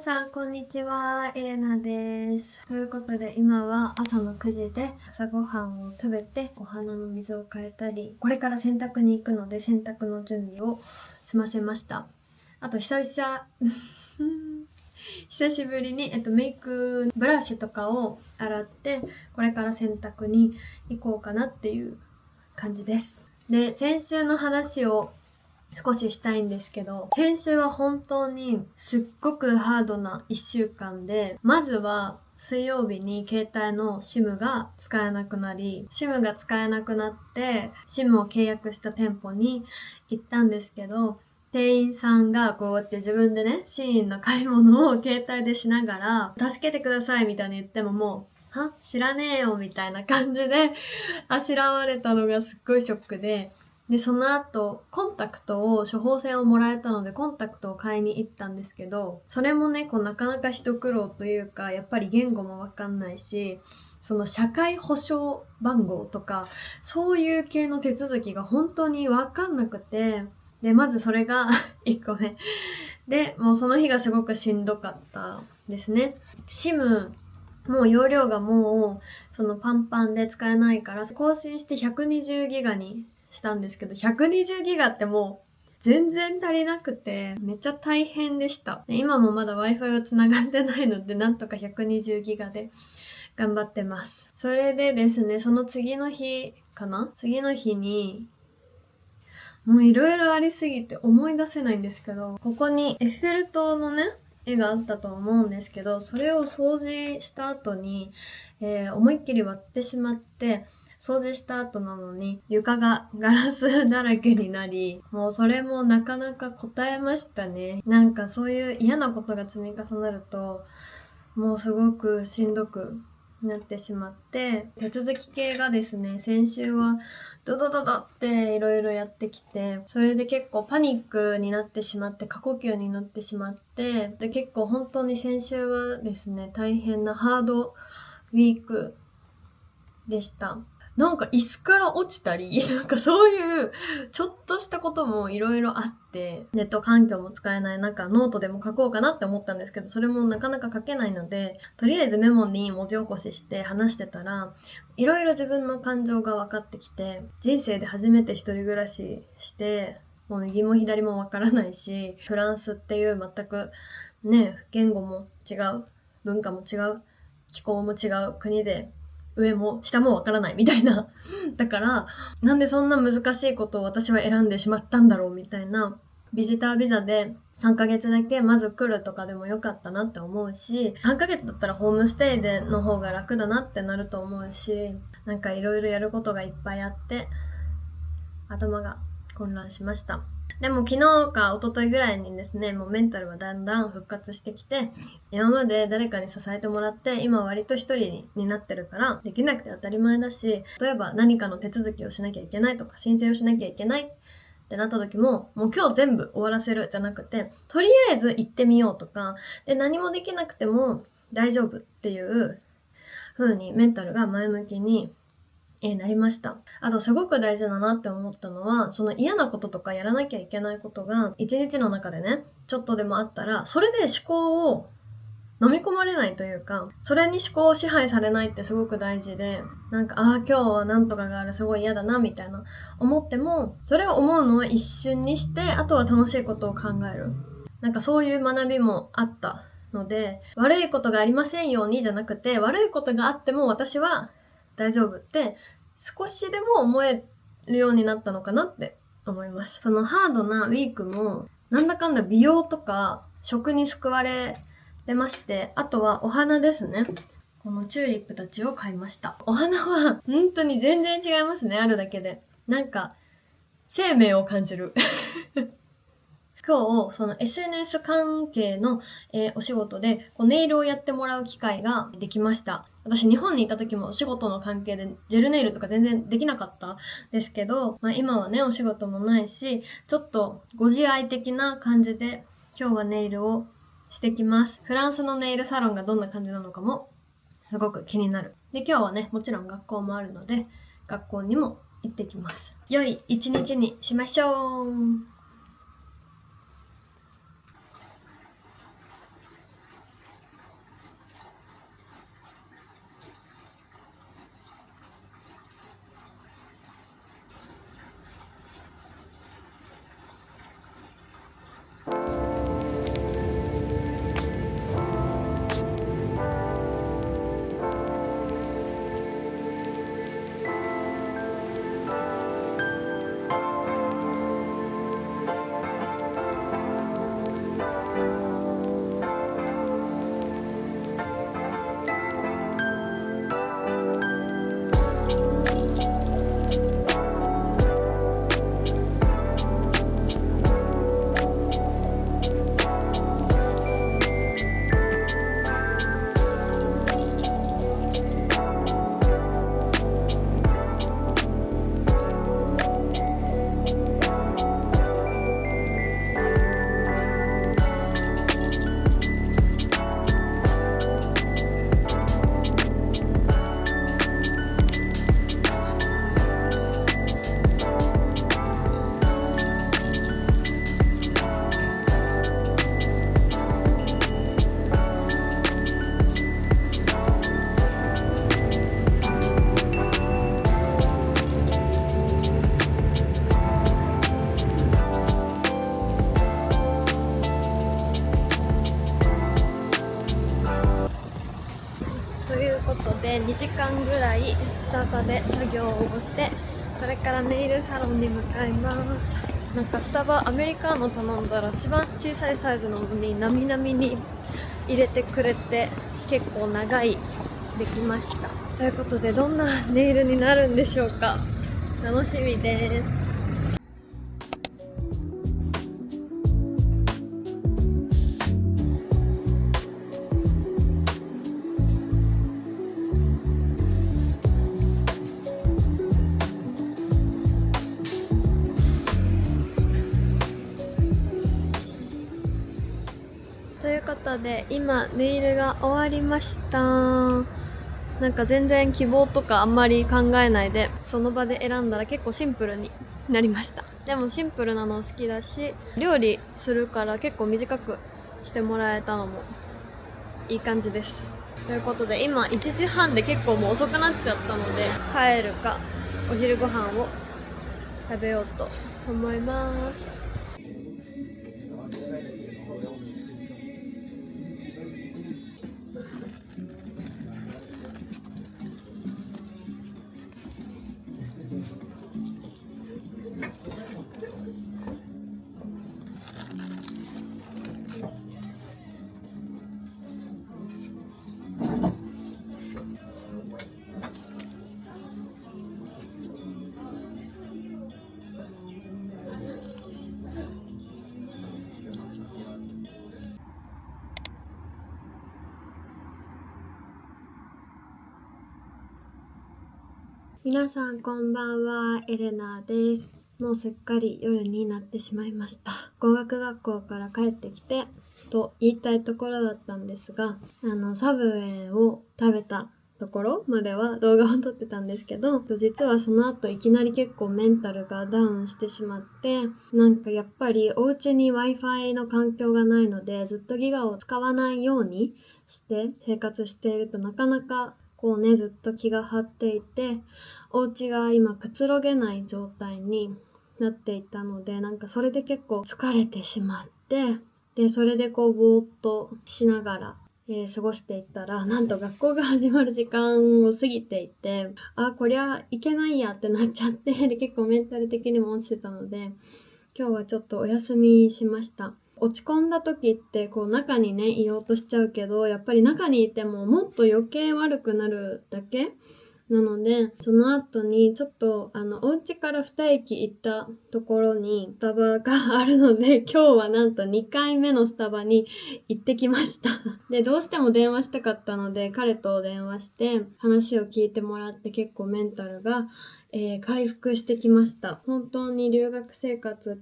さん、こんにちは。エレナです。ということで、今は朝の9時で朝ごはんを食べて、お花の水を変えたり、これから洗濯に行くので、洗濯の準備を済ませました。あと、久しぶりに、メイクブラシとかを洗って、これから洗濯に行こうかなっていう感じです。で、先週の話を少ししたいんですけど、先週は本当にすっごくハードな1週間で、まずは水曜日に携帯の SIM が使えなくなり、SIM が使えなくなって、SIM を契約した店舗に行ったんですけど、店員さんがこうやって自分でね、シーンの買い物を携帯でしながら、助けてくださいみたいに言ってももう、知らねえよみたいな感じであしらわれたのがすっごいショックで、その後、コンタクトを、処方箋をもらえたので、コンタクトを買いに行ったんですけど、それもね、なかなか一苦労というか、やっぱり言語もわかんないし、その社会保障番号とか、そういう系の手続きが本当にわかんなくて、で、まずそれが1個目。で、もうその日がすごくしんどかったですね。SIM、もう容量がもう、そのパンパンで使えないから、更新して120ギガにしたんですけど、120ギガってもう全然足りなくて、めっちゃ大変でした。で今もまだ Wi-Fi は繋がってないので、なんとか120ギガで頑張ってます。それでですね、その次の日かな？次の日に、もういろいろありすぎて思い出せないんですけど、ここにエッフェル塔のね、絵があったと思うんですけど、それを掃除した後に、思いっきり割ってしまって、掃除した後なのに床がガラスだらけになり、もうそれもなかなか答えましたね。なんかそういう嫌なことが積み重なると、もうすごくしんどくなってしまって、手続き系がですね、先週はドドドドっていろいろやってきて、それで結構パニックになってしまって、過呼吸になってしまって、で結構本当に先週はですね、大変なハードウィークでした。なんか椅子から落ちたり、なんかそういうちょっとしたこともいろいろあって、ネット環境も使えない中、ノートでも書こうかなって思ったんですけど、それもなかなか書けないので、とりあえずメモに文字起こしして話してたら、いろいろ自分の感情が分かってきて、人生で初めて一人暮らしして、もう右も左も分からないし、フランスっていう全くね、言語も違う、文化も違う、気候も違う国で、上も下もわからないみたいな。だから、なんでそんな難しいことを私は選んでしまったんだろうみたいな。ビジタービザで3ヶ月だけまず来るとかでもよかったなって思うし、3ヶ月だったらホームステイでの方が楽だなってなると思うし、なんかいろいろやることがいっぱいあって、頭が混乱しました。でも昨日か一昨日ぐらいにですね、もうメンタルはだんだん復活してきて、今まで誰かに支えてもらって、今割と一人になってるから、できなくて当たり前だし、例えば何かの手続きをしなきゃいけないとか、申請をしなきゃいけないってなった時も、もう今日全部終わらせるじゃなくて、とりあえず行ってみようとか、で何もできなくても大丈夫っていう風にメンタルが前向きになりました。あとすごく大事だなって思ったのは、その嫌なこととかやらなきゃいけないことが一日の中でね、ちょっとでもあったら、それで思考を飲み込まれないというか、それに思考を支配されないってすごく大事で、なんか、今日はなんとかがあるすごい嫌だなみたいな思っても、それを思うのは一瞬にして、あとは楽しいことを考える。なんかそういう学びもあったので、悪いことがありませんようにじゃなくて、悪いことがあっても私は大丈夫って少しでも思えるようになったのかなって思います。そのハードなウィークもなんだかんだ美容とか食に救われてまして、あとはお花ですね。このチューリップたちを買いました。お花は本当に全然違いますね、あるだけで。なんか生命を感じる。今日、その SNS 関係の、お仕事でネイルをやってもらう機会ができました。私日本にいた時もお仕事の関係でジェルネイルとか全然できなかったですけど、今はねお仕事もないし、ちょっとご自愛的な感じで今日はネイルをしてきます。フランスのネイルサロンがどんな感じなのかもすごく気になる。で、今日はねもちろん学校もあるので学校にも行ってきます。良い一日にしましょう。ということで2時間ぐらいスタバで作業をして、これからネイルサロンに向かいます。なんかスタバアメリカーノ頼んだら一番小さいサイズののになみなみに入れてくれて、結構長いできました。ということで、どんなネイルになるんでしょうか。楽しみです。ということで、今ネイルが終わりました。なんか全然希望とかあんまり考えないで、その場で選んだら結構シンプルになりました。でもシンプルなの好きだし、料理するから結構短くしてもらえたのもいい感じです。ということで、今1時半で結構もう遅くなっちゃったので、帰るかお昼ご飯を食べようと思います。皆さんこんばんは、エレナです。もうすっかり夜になってしまいました。語学学校から帰ってきてと言いたいところだったんですが、サブウェイを食べたところまでは動画を撮ってたんですけど、実はその後いきなり結構メンタルがダウンしてしまって、なんかやっぱりお家に Wi-Fi の環境がないので、ずっとギガを使わないようにして生活しているとなかなかずっと気が張っていて、お家が今くつろげない状態になっていたので、なんかそれで結構疲れてしまって、でそれでぼーっとしながら、過ごしていったら、なんと学校が始まる時間を過ぎていて、こりゃいけないやってなっちゃって、で結構メンタル的にも落ちてたので、今日はちょっとお休みしました。落ち込んだ時って中にねいようとしちゃうけど、やっぱり中にいてももっと余計悪くなるだけなので、その後にちょっとお家から2駅行ったところにスタバがあるので、今日はなんと2回目のスタバに行ってきましたで、どうしても電話したかったので彼と電話して話を聞いてもらって、結構メンタルが、回復してきました。本当に留学生活っ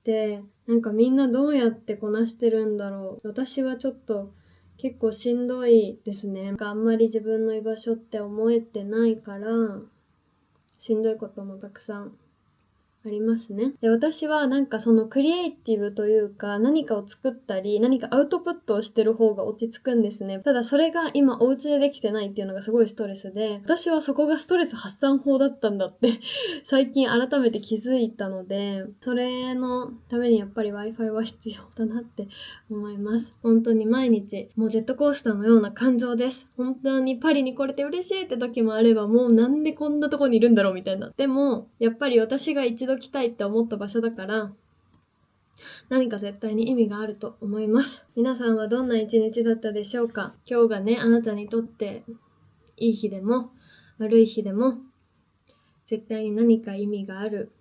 てなんかみんなどうやってこなしてるんだろう。私はちょっと結構しんどいですね。なんかあんまり自分の居場所って思えてないから、しんどいこともたくさんありますね。で、私はなんかそのクリエイティブというか、何かを作ったり何かアウトプットをしてる方が落ち着くんですね。ただそれが今お家でできてないっていうのがすごいストレスで、私はそこがストレス発散法だったんだって最近改めて気づいたので、それのためにやっぱり Wi-Fi は必要だなって思います。本当に毎日もうジェットコースターのような感情です。本当にパリに来れて嬉しいって時もあれば、もうなんでこんなとこにいるんだろうみたいな。でもやっぱり私が一度来たいって思った場所だから、何か絶対に意味があると思います。皆さんはどんな一日だったでしょうか。今日がね、あなたにとっていい日でも悪い日でも絶対に何か意味がある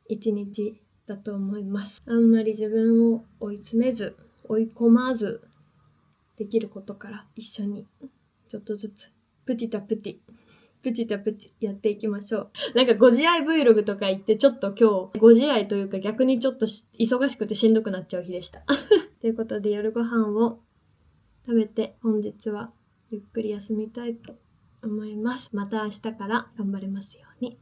一日だと思います。あんまり自分を追い詰めず、追い込まず、できることから一緒にちょっとずつプチタプチやっていきましょう。なんかご自愛 Vlog とか言って、ちょっと今日ご自愛というか逆にちょっと忙しくてしんどくなっちゃう日でしたということで、夜ご飯を食べて本日はゆっくり休みたいと思います。また明日から頑張れますように。